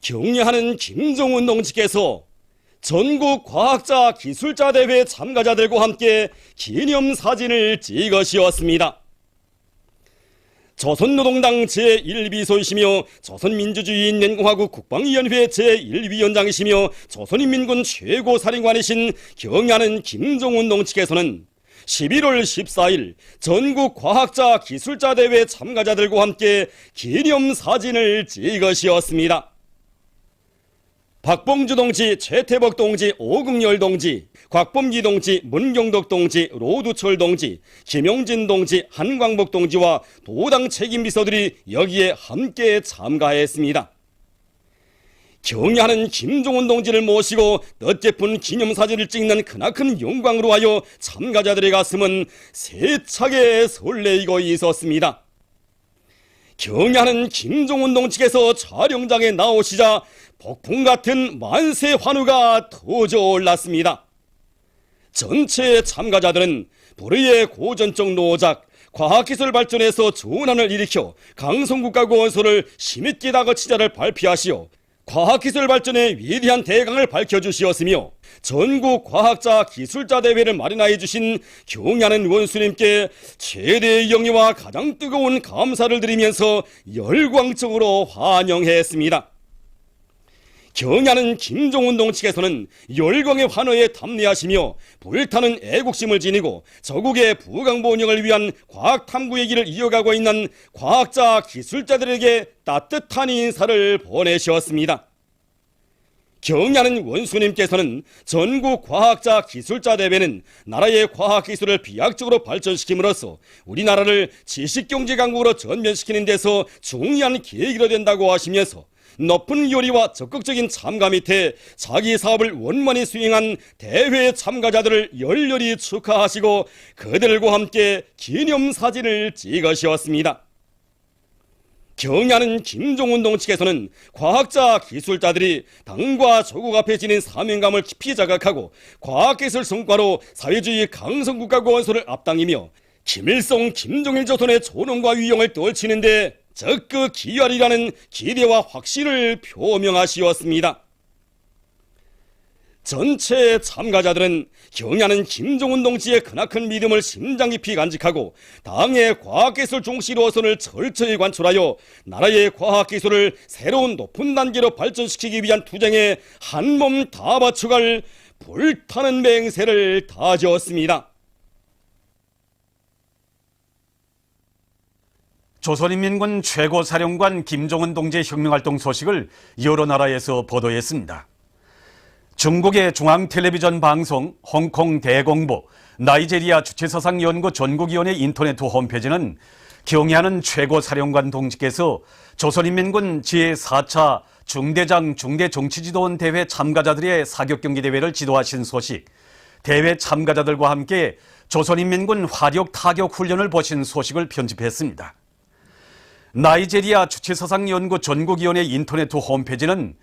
경례하는 김정은 동지께서 전국 과학자 기술자 대회 참가자들과 함께 기념사진을 찍으시었습니다. 조선노동당 제1비서이시며 조선민주주의인민공화국 국방위원회 제1위원장이시며 조선인민군 최고사령관이신 경례하는 김정은 동지께서는 11월 14일 전국 과학자 기술자 대회 참가자들과 함께 기념사진을 찍으시었습니다. 박봉주 동지, 최태복 동지, 오국열 동지, 곽범기 동지, 문경덕 동지, 로두철 동지, 김용진 동지, 한광복 동지와 도당 책임비서들이 여기에 함께 참가했습니다. 경례하는 김정은 동지를 모시고 뜻깊은 기념사진을 찍는 크나큰 영광으로 하여 참가자들의 가슴은 세차게 설레이고 있었습니다. 경례하는 김정은 동지께서 촬영장에 나오시자 폭풍 같은 만세 환호가 터져 올랐습니다. 전체 참가자들은 불의의 고전적 노작, 과학기술 발전에서 전환을 일으켜 강성국가 원소를 힘있게 다그치자를 발표하시어 과학기술 발전의 위대한 대강을 밝혀주시었으며 전국 과학자 기술자 대회를 마련하여 주신 경례하는 원수님께 최대의 영예와 가장 뜨거운 감사를 드리면서 열광적으로 환영했습니다. 경례하는 김정은 동지께서는 열광의 환호에 담례하시며 불타는 애국심을 지니고 저국의 부강 번영을 위한 과학 탐구의 길을 이어가고 있는 과학자 기술자들에게 따뜻한 인사를 보내셨습니다. 경례하는 원수님께서는 전국 과학자 기술자 대회는 나라의 과학기술을 비약적으로 발전시킴으로써 우리나라를 지식경제강국으로 전면시키는 데서 중요한 계기가 된다고 하시면서 높은 요리와 적극적인 참가 밑에 자기 사업을 원만히 수행한 대회 참가자들을 열렬히 축하하시고 그들과 함께 기념사진을 찍으셨습니다. 경례하는 김정은 동지께서는 과학자 기술자들이 당과 조국 앞에 지닌 사명감을 깊이 자각하고 과학기술 성과로 사회주의 강성국가 원소를 앞당기며 김일성, 김정일 조선의 존엄과 위용을 떨치는데 적극 기여하리라는 기대와 확신을 표명하시었습니다. 전체 참가자들은 경례하는 김정은 동지의 크나큰 믿음을 심장 깊이 간직하고 당의 과학기술 종시 노선을 철저히 관철하여 나라의 과학기술을 새로운 높은 단계로 발전시키기 위한 투쟁에 한몸 다 바쳐갈 불타는 맹세를 다졌습니다. 조선인민군 최고사령관 김정은 동지의 혁명활동 소식을 여러 나라에서 보도했습니다. 중국의 중앙텔레비전 방송, 홍콩 대공보, 나이제리아 주체사상연구 전국위원회 인터넷 홈페이지는 경례하는 최고사령관 동지께서 조선인민군 제4차 중대장 중대정치지도원 대회 참가자들의 사격경기대회를 지도하신 소식, 대회 참가자들과 함께 조선인민군 화력 타격 훈련을 보신 소식을 편집했습니다. 나이제리아 주체사상연구 전국위원회 인터넷 홈페이지는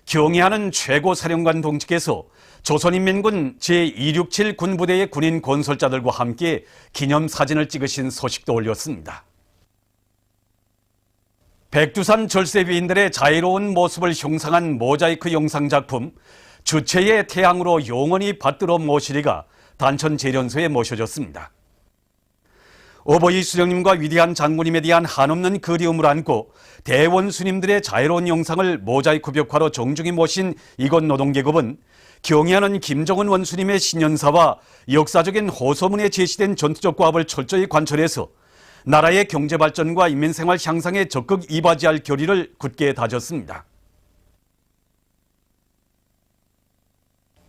경례하는 최고사령관 동지께서 조선인민군 제267 군부대의 군인 건설자들과 함께 기념사진을 찍으신 소식도 올렸습니다. 백두산 절세위인들의 자유로운 모습을 형상한 모자이크 영상작품 주체의 태양으로 영원히 받들어 모시리가 단천 재련소에 모셔졌습니다. 어버이 수령님과 위대한 장군님에 대한 한없는 그리움을 안고 대원수님들의 자유로운 영상을 모자이크 벽화로 정중히 모신 이곳 노동계급은 경례하는 김정은 원수님의 신년사와 역사적인 호소문에 제시된 전투적 과업을 철저히 관철해서 나라의 경제발전과 인민생활 향상에 적극 이바지할 결의를 굳게 다졌습니다.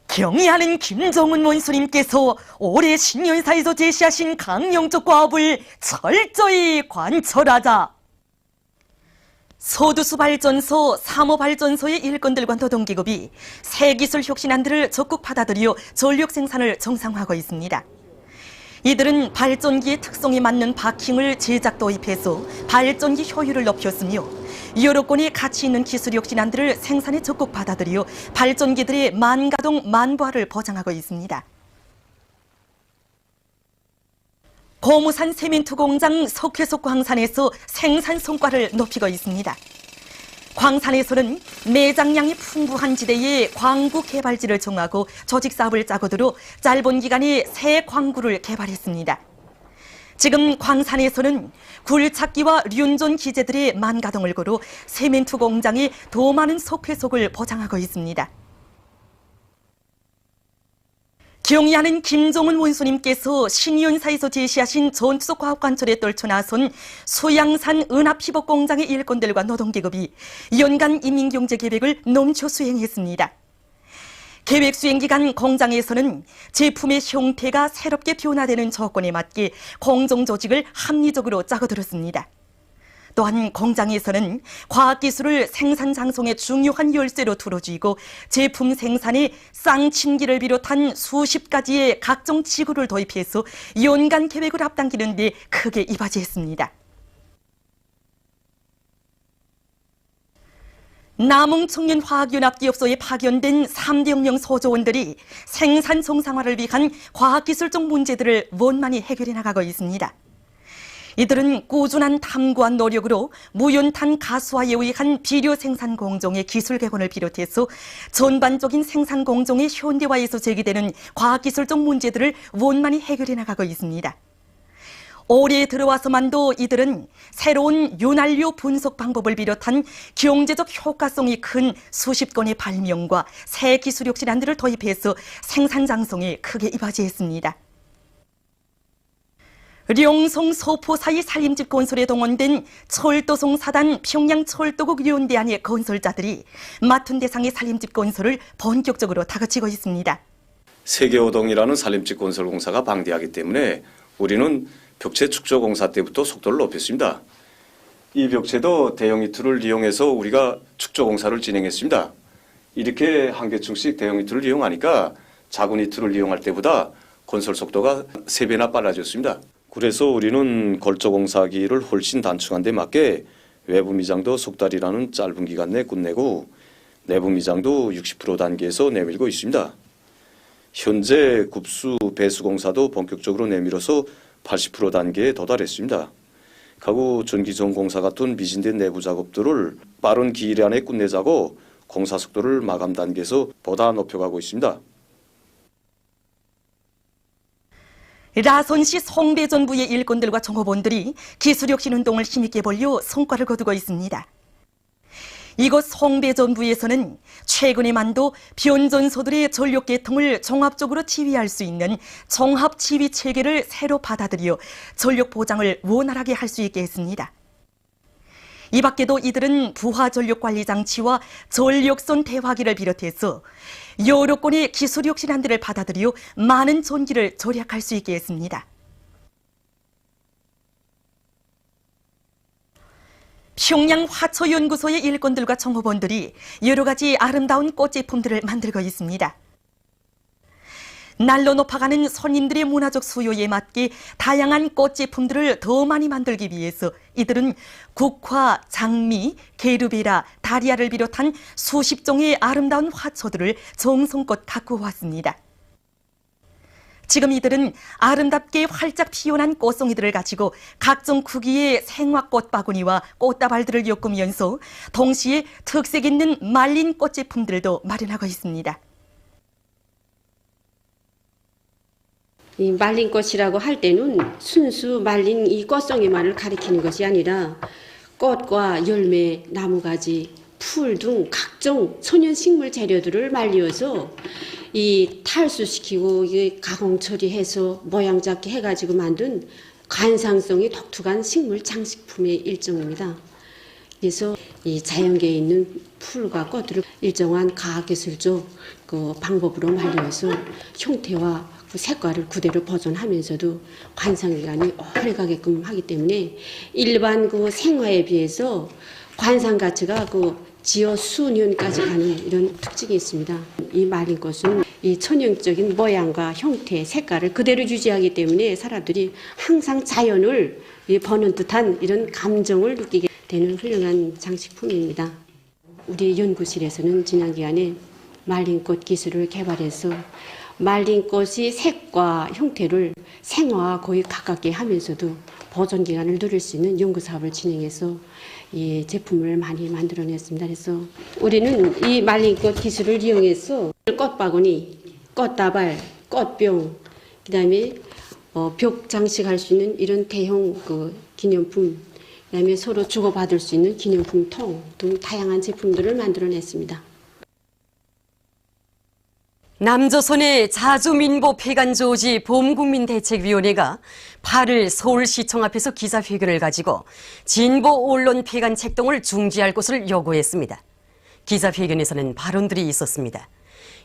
경례하는 김정은 원수님께서 올해 신년사에서 제시하신 강령적 과업을 철저히 관철하자. 소두수발전소, 사모발전소의 일꾼들과 노동기업이 새 기술 혁신안들을 적극 받아들여 전력 생산을 정상화하고 있습니다. 이들은 발전기의 특성에 맞는 바킹을 제작 도입해서 발전기 효율을 높였으며 여러 건의 가치 있는 기술 혁신안들을 생산에 적극 받아들여 발전기들의 만가동 만부하를 보장하고 있습니다. 고무산 세민투 공장 석회석광산에서 생산 성과를 높이고 있습니다. 광산에서는 매장량이 풍부한 지대에 광구 개발지를 정하고 조직 사업을 짜고 들어 짧은 기간에 새 광구를 개발했습니다. 지금 광산에서는 굴착기와 륜존 기재들의 만가동을 거로 세멘트 공장이 더 많은 석회속을 보장하고 있습니다. 경의하는 김종은 원수님께서 신윤사에서 제시하신 전투적 과학관철에 떨쳐 나선 소양산 은합피복 공장의 일꾼들과 노동계급이 연간 인민경제계획을 넘쳐 수행했습니다. 계획 수행 기간 공장에서는 제품의 형태가 새롭게 변화되는 조건에 맞게 공정 조직을 합리적으로 짜고들었습니다. 또한 공장에서는 과학기술을 생산 장성의 중요한 열쇠로 두어쥐고 제품 생산에 쌍침기를 비롯한 수십 가지의 각종 지구를 도입해서 연간 계획을 앞당기는 데 크게 이바지했습니다. 남웅청년화학연합기업소에 파견된 3대 혁명 소조원들이 생산 정상화를 위한 과학기술적 문제들을 원만히 해결해 나가고 있습니다. 이들은 꾸준한 탐구한 노력으로 무연탄 가수화에 의한 비료 생산 공정의 기술 개선을 비롯해서 전반적인 생산 공정의 현대화에서 제기되는 과학기술적 문제들을 원만히 해결해 나가고 있습니다. 올해 들어와서만도 이들은 새로운 윤활유 분석 방법을 비롯한 경제적 효과성이 큰 수십 건의 발명과 새 기술 혁신안들을 도입해서 생산 장성에 크게 이바지했습니다. 령성 소포 사이 살림집 건설에 동원된 철도송 사단 평양철도국 연대안의 건설자들이 맡은 대상의 살림집 건설을 본격적으로 다그치고 있습니다. 세계호동이라는 살림집 건설 공사가 방대하기 때문에 우리는 벽체 축조 공사 때부터 속도를 높였습니다. 이 벽체도 대형 이틀을 이용해서 우리가 축조 공사를 진행했습니다. 이렇게 한 개층씩 대형 이틀을 이용하니까 작은 이틀을 이용할 때보다 건설 속도가 3배나 빨라졌습니다. 그래서 우리는 걸조 공사기를 훨씬 단축한 데 맞게 외부 미장도 석 달이라는 짧은 기간 내에 끝내고 내부 미장도 60% 단계에서 내밀고 있습니다. 현재 급수 배수 공사도 본격적으로 내밀어서 80% 단계에 도달했습니다. 가구 전기전 공사 같은 미진된 내부 작업들을 빠른 기일 안에 끝내자고 공사 속도를 마감 단계에서 보다 높여가고 있습니다. 라선시 송배전부의 일꾼들과 종업원들이 기술혁신 운동을 힘있게 벌여 성과를 거두고 있습니다. 이곳 송배전부에서는 최근에만도 변전소들의 전력 계통을 종합적으로 지휘할 수 있는 종합지휘 체계를 새로 받아들여 전력 보장을 원활하게 할 수 있게 했습니다. 이 밖에도 이들은 부하 전력 관리 장치와 전력선 대화기를 비롯해서 여러 건의 기술 혁신안들을 받아들여 많은 전기를 절약할 수 있게 했습니다. 평양 화초연구소의 일꾼들과 종업원들이 여러 가지 아름다운 꽃 제품들을 만들고 있습니다. 날로 높아가는 손님들의 문화적 수요에 맞게 다양한 꽃 제품들을 더 많이 만들기 위해서 이들은 국화, 장미, 게르베라, 다리아를 비롯한 수십 종의 아름다운 화초들을 정성껏 가꾸어 왔습니다. 지금 이들은 아름답게 활짝 피어난 꽃송이들을 가지고 각종 크기의 생화 꽃바구니와 꽃다발들을 엮으면서 동시에 특색 있는 말린 꽃 제품들도 마련하고 있습니다. 이 말린 꽃이라고 할 때는 순수 말린 이 꽃송이만을 가리키는 것이 아니라 꽃과 열매, 나무가지, 풀 등 각종 천연식물 재료들을 말려서 이 탈수시키고 이 가공 처리해서 모양 잡게 해가지고 만든 관상성이 독특한 식물 장식품의 일종입니다. 그래서 이 자연계에 있는 풀과 꽃들을 일정한 과학기술적 그 방법으로 말려서 형태와 그 색깔을 그대로 보존하면서도 관상기간이 오래가게끔 하기 때문에 일반 그 생화에 비해서 관상 가치가 그 지어 수년까지 가는 이런 특징이 있습니다. 이 말린 꽃은 이 천연적인 모양과 형태, 색깔을 그대로 유지하기 때문에 사람들이 항상 자연을 보는 듯한 이런 감정을 느끼게 되는 훌륭한 장식품입니다. 우리 연구실에서는 지난 기간에 말린 꽃 기술을 개발해서 말린 꽃이 색과 형태를 생화와 거의 가깝게 하면서도 보존 기간을 누릴 수 있는 연구 사업을 진행해서 이 제품을 많이 만들어냈습니다. 그래서 우리는 이 말린 꽃 기술을 이용해서 꽃바구니, 꽃다발, 꽃병, 그다음에 벽 장식할 수 있는 이런 대형 기념품, 그다음에 서로 주고받을 수 있는 기념품 통 등 다양한 제품들을 만들어냈습니다. 남조선의 자주민보 폐간조지 봄국민대책위원회가 8일 서울시청 앞에서 기자회견을 가지고 진보 언론 폐간 책동을 중지할 것을 요구했습니다. 기자회견에서는 발언들이 있었습니다.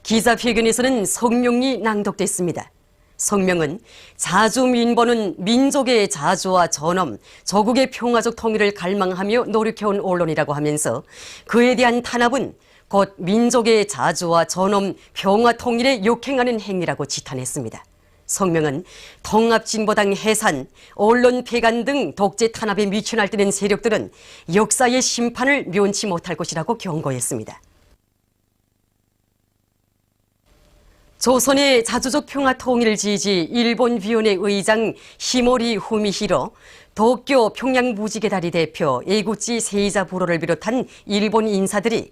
기자회견에서는 성명이 낭독됐습니다. 성명은 자주민보는 민족의 자주와 전엄, 조국의 평화적 통일을 갈망하며 노력해온 언론이라고 하면서 그에 대한 탄압은 곧 민족의 자주와 전엄, 평화 통일에 역행하는 행위라고 지탄했습니다. 성명은 통합진보당 해산, 언론 폐간 등 독재 탄압에 미천할뜨는 세력들은 역사의 심판을 면치 못할 것이라고 경고했습니다. 조선의 자주적 평화 통일 지지 일본위원회 의장 히모리 후미히로, 도쿄 평양 무지개다리 대표 에구치 세이자 부로를 비롯한 일본 인사들이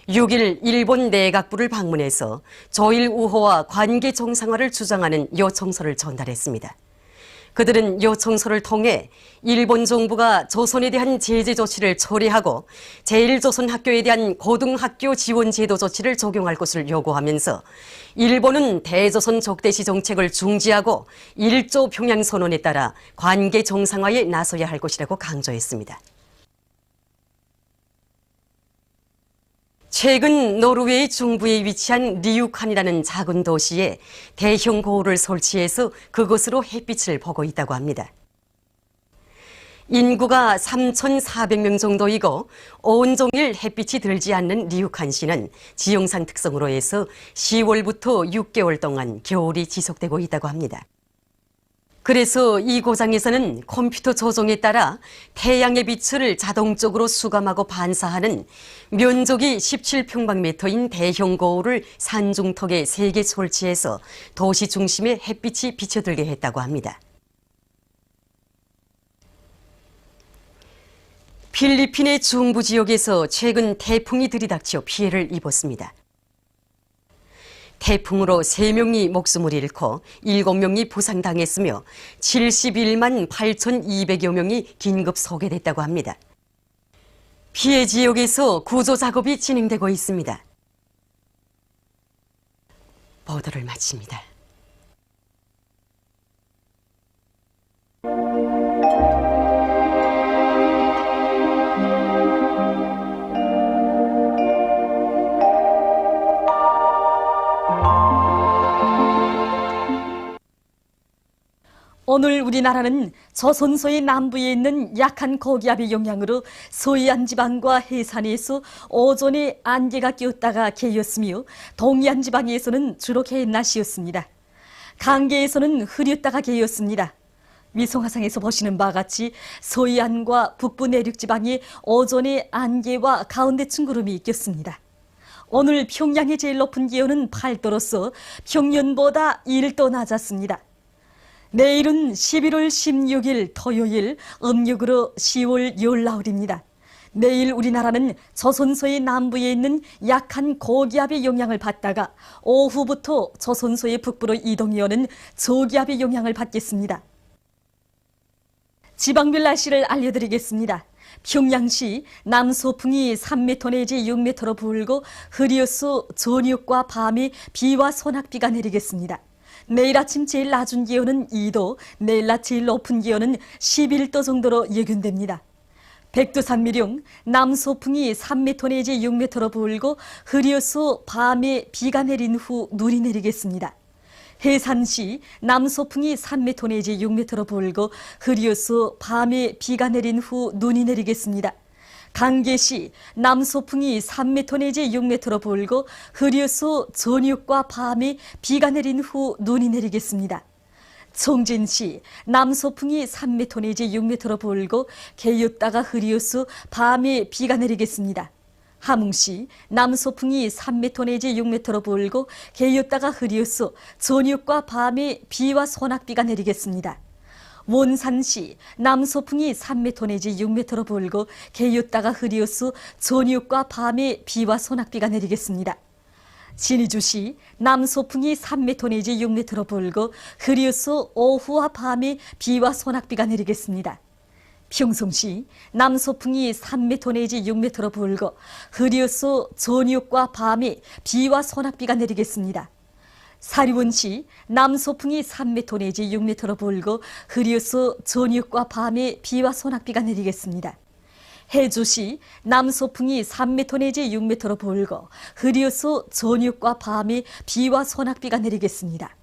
6일 일본 내각부를 방문해서 조일 우호와 관계 정상화를 주장하는 요청서를 전달했습니다. 그들은 요청서를 통해 일본 정부가 조선에 대한 제재 조치를 철회하고 제1조선 학교에 대한 고등학교 지원 제도 조치를 적용할 것을 요구하면서 일본은 대조선 적대시 정책을 중지하고 1조 평양 선언에 따라 관계 정상화에 나서야 할 것이라고 강조했습니다. 최근 노르웨이 중부에 위치한 리우칸이라는 작은 도시에 대형 거울을 설치해서 그곳으로 햇빛을 보고 있다고 합니다. 인구가 3,400명 정도이고 온종일 햇빛이 들지 않는 리우칸시는 지형상 특성으로 해서 10월부터 6개월 동안 겨울이 지속되고 있다고 합니다. 그래서 이 고장에서는 컴퓨터 조종에 따라 태양의 빛을 자동적으로 수감하고 반사하는 면적이 17평방미터인 대형 거울을 산중턱에 3개 설치해서 도시 중심에 햇빛이 비쳐들게 했다고 합니다. 필리핀의 중부 지역에서 최근 태풍이 들이닥쳐 피해를 입었습니다. 태풍으로 3명이 목숨을 잃고 7명이 부상당했으며 71만 8,200여 명이 긴급 소개됐다고 합니다. 피해 지역에서 구조 작업이 진행되고 있습니다. 보도를 마칩니다. 오늘 우리나라는 조선소의 남부에 있는 약한 고기압의 영향으로 서해안 지방과 해산에서 오전에 안개가 끼었다가 개였으며 동해안 지방에서는 주로 개인 날씨였습니다. 강계에서는 흐렸다가 개였습니다. 위성화상에서 보시는 바와 같이 서해안과 북부 내륙 지방에 오전에 안개와 가운데층 구름이 꼈습니다. 오늘 평양의 제일 높은 기온은 8도로서 평년보다 1도 낮았습니다. 내일은 11월 16일 토요일, 음력으로 10월 열나흘입니다. 내일 우리나라는 조선소의 남부에 있는 약한 고기압의 영향을 받다가 오후부터 조선소의 북부로 이동해오는 저기압의 영향을 받겠습니다. 지방별 날씨를 알려드리겠습니다. 평양시 남서풍이 3m 내지 6m로 불고 흐려서 저녁과 밤에 비와 소낙비가 내리겠습니다. 내일 아침 제일 낮은 기온은 2도, 내일 낮 제일 높은 기온은 11도 정도로 예견됩니다. 백두산미령 남서풍이 3m 내지 6m로 불고 흐려서 밤에 비가 내린 후 눈이 내리겠습니다. 해산시 남서풍이 3m 내지 6m로 불고 흐려서 밤에 비가 내린 후 눈이 내리겠습니다. 강계시 남서풍이 3m 내지 6m로 불고 흐려서 저녁과 밤에 비가 내린 후 눈이 내리겠습니다. 청진시 남서풍이 3m 내지 6m로 불고 개였다가 흐려서 밤에 비가 내리겠습니다. 함흥시 남서풍이 3m 내지 6m로 불고 개였다가 흐려서 저녁과 밤에 비와 소낙비가 내리겠습니다. 원산시 남서풍이 3m 내지 6m로 불고 개였다가 흐리어서 저녁과 밤에 비와 소낙비가 내리겠습니다. 진의주시 남서풍이 3m 내지 6m로 불고 흐리어서 오후와 밤에 비와 소낙비가 내리겠습니다. 평성시 남서풍이 3m 내지 6m로 불고 흐리어서 저녁과 밤에 비와 소낙비가 내리겠습니다. 사리원시 남서풍이 3m 내지 6m로 불고 흐리어서 저녁과 밤에 비와 소낙비가 내리겠습니다. 해주시 남서풍이 3m 내지 6m로 불고 흐리어서 저녁과 밤에 비와 소낙비가 내리겠습니다.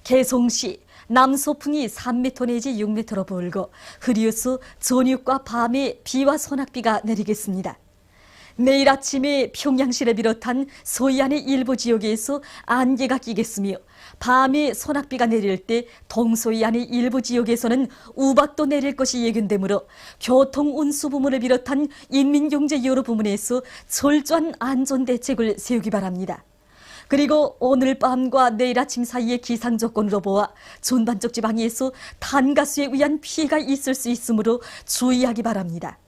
개송시 남서풍이 3m 내지 6m로 불고 흐리어서 저녁과 밤에 비와 소낙비가 내리겠습니다. 내일 아침에 평양시를 비롯한 서해안의 일부 지역에서 안개가 끼겠으며 밤에 소낙비가 내릴 때 동서해안의 일부 지역에서는 우박도 내릴 것이 예견되므로 교통 운수 부문을 비롯한 인민경제 여러 부문에서 철저한 안전대책을 세우기 바랍니다. 그리고 오늘 밤과 내일 아침 사이의 기상 조건으로 보아 전반적 지방에서 탄가수에 의한 피해가 있을 수 있으므로 주의하기 바랍니다.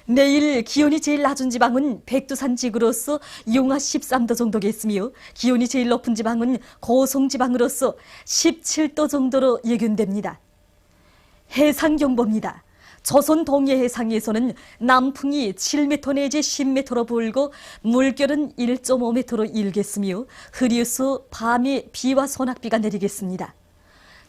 내일 기온이 제일 낮은 지방은 백두산 지구로서 용화 13도 정도겠으며 기온이 제일 높은 지방은 고성 지방으로서 17도 정도로 예견됩니다. 해상경보입니다. 조선 동해 해상에서는 남풍이 7m 내지 10m로 불고 물결은 1.5m로 일겠으며 흐리어서 밤에 비와 소낙비가 내리겠습니다.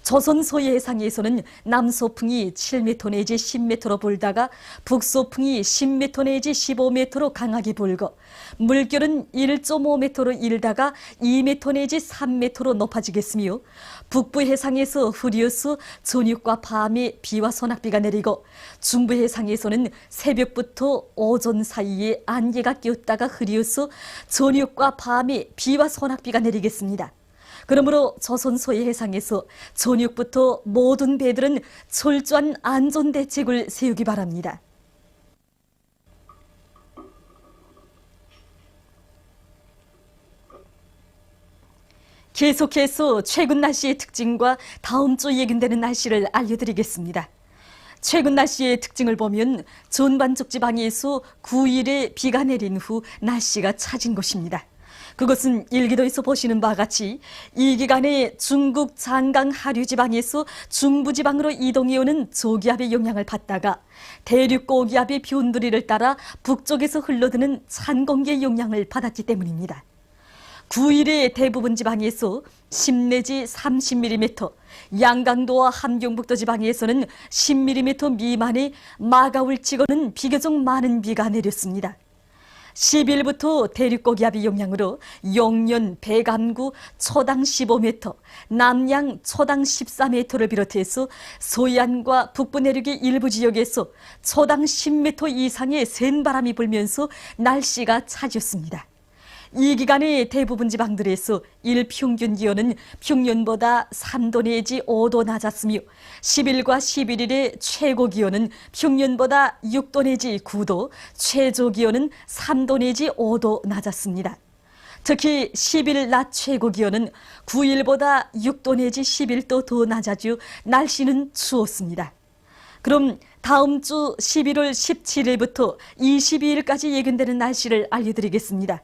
조선 서해 해상에서는 남서풍이 7m 내지 10m로 불다가 북서풍이 10m 내지 15m로 강하게 불고 물결은 1.5m로 일다가 2m 내지 3m로 높아지겠으며 북부 해상에서 흐리어서 저녁과 밤에 비와 소낙비가 내리고 중부 해상에서는 새벽부터 오전 사이에 안개가 끼었다가 흐리어서 저녁과 밤에 비와 소낙비가 내리겠습니다. 그러므로 조선 서해 해상에서 저녁부터 모든 배들은 철저한 안전대책을 세우기 바랍니다. 계속해서 최근 날씨의 특징과 다음 주 예견되는 날씨를 알려드리겠습니다. 최근 날씨의 특징을 보면 전반적 지방에서 9일에 비가 내린 후 날씨가 차진 곳입니다. 그것은 일기도에서 보시는 바와 같이 이 기간에 중국 장강 하류 지방에서 중부 지방으로 이동해오는 저기압의 영향을 받다가 대륙 고기압의 변두리를 따라 북쪽에서 흘러드는 찬 공기의 영향을 받았기 때문입니다. 9일에 대부분 지방에서 10 내지 30mm, 양강도와 함경북도 지방에서는 10mm 미만의 마가울치고는 비교적 많은 비가 내렸습니다. 10일부터 대륙고기압의 영향으로 용년, 백암구 초당 15m, 남양 초당 14m를 비롯해서 서해안과 북부 내륙의 일부 지역에서 초당 10m 이상의 센 바람이 불면서 날씨가 차졌습니다. 이 기간에 대부분 지방들에서 일평균 기온은 평년보다 3도 내지 5도 낮았으며 10일과 11일의 최고 기온은 평년보다 6도 내지 9도, 최저 기온은 3도 내지 5도 낮았습니다. 특히 10일 낮 최고 기온은 9일보다 6도 내지 11도 더 낮아져 날씨는 추웠습니다. 그럼 다음 주 11월 17일부터 22일까지 예견되는 날씨를 알려드리겠습니다.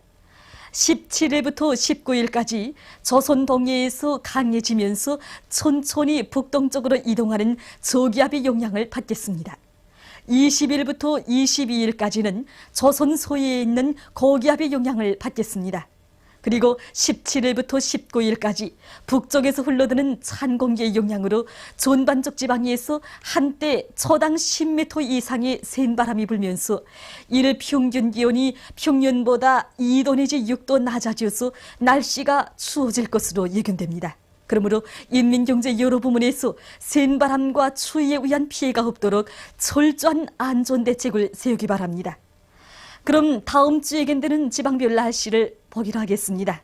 17일부터 19일까지 조선 동해에서 강해지면서 천천히 북동쪽으로 이동하는 저기압의 영향을 받겠습니다. 20일부터 22일까지는 조선 서해에 있는 고기압의 영향을 받겠습니다. 그리고 17일부터 19일까지 북쪽에서 흘러드는 찬 공기의 영향으로 전반적 지방에서 한때 초당 10m 이상의 센 바람이 불면서 일 평균 기온이 평년보다 2도 내지 6도 낮아져서 날씨가 추워질 것으로 예견됩니다. 그러므로 인민경제 여러 부문에서 센 바람과 추위에 의한 피해가 없도록 철저한 안전대책을 세우기 바랍니다. 그럼 다음 주 예견되는 지방별 날씨를 보기로 하겠습니다.